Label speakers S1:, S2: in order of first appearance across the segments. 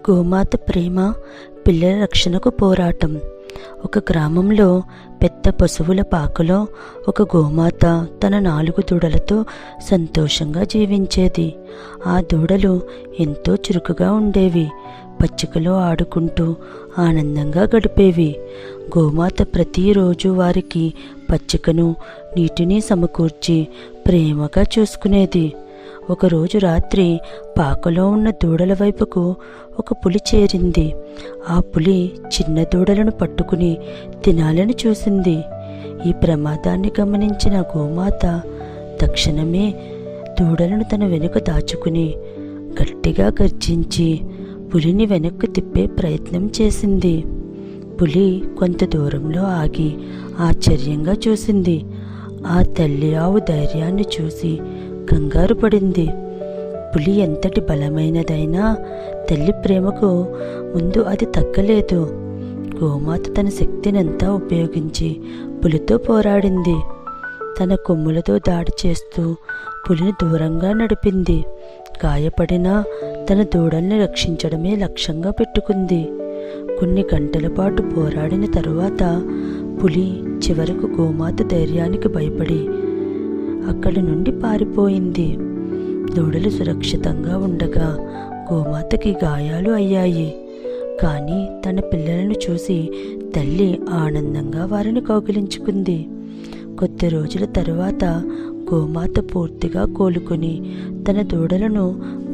S1: గోమాత ప్రేమ, పిల్లల రక్షణకు పోరాటం. ఒక గ్రామంలో పెద్ద పశువుల పాకలో ఒక గోమాత తన 4 దూడలతో సంతోషంగా జీవించేది. ఆ దూడలు ఎంతో చురుకుగా ఉండేవి. పచ్చికలో ఆడుకుంటూ ఆనందంగా గడిపేవి. గోమాత ప్రతిరోజు వారికి పచ్చికను, నీటిని సమకూర్చి ప్రేమగా చూసుకునేది. ఒకరోజు రాత్రి పాకలో ఉన్న దూడల వైపుకు ఒక పులి చేరింది. ఆ పులి చిన్న దూడలను పట్టుకుని తినాలని చూసింది. ఈ ప్రమాదాన్ని గమనించిన గోమాత తక్షణమే దూడలను తన వెనుక దాచుకుని గట్టిగా గర్జించి పులిని వెనక్కు తిప్పే ప్రయత్నం చేసింది. పులి కొంత దూరంలో ఆగి ఆశ్చర్యంగా చూసింది. ఆ తల్లి ఆవు ధైర్యాన్ని చూసి కంగారు పడింది. పులి ఎంతటి బలమైనదైనా తల్లి ప్రేమకు ముందు అది తగ్గలేదు. గోమాత తన శక్తినంతా ఉపయోగించి పులితో పోరాడింది. తన కొమ్ములతో దాడి చేస్తూ పులిని దూరంగా నడిపింది. గాయపడిన తన దూడల్ని రక్షించడమే లక్ష్యంగా పెట్టుకుంది. కొన్ని గంటల పాటు పోరాడిన తరువాత పులి చివరకు గోమాత ధైర్యానికి భయపడి అక్కడి నుండి పారిపోయింది. దూడలు సురక్షితంగా ఉండగా గోమాతకి గాయాలు అయ్యాయి. కానీ తన పిల్లలను చూసి తల్లి ఆనందంగా వారిని కౌగిలించుకుంది. కొద్ది రోజుల తరువాత గోమాత పూర్తిగా కోలుకొని తన దూడలను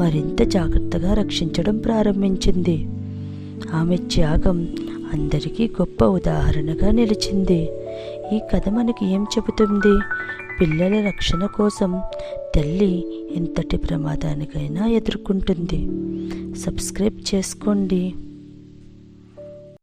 S1: మరింత జాగ్రత్తగా రక్షించడం ప్రారంభించింది. ఆమె త్యాగం అందరికీ గొప్ప ఉదాహరణగా నిలిచింది. ఈ కథ మనకి ఏం చెబుతుంది? పిల్లల రక్షణ కోసం తల్లి ఎంతటి ప్రమాదానికైనా ఎదుర్కొంటుంది. సబ్స్క్రైబ్ చేసుకోండి.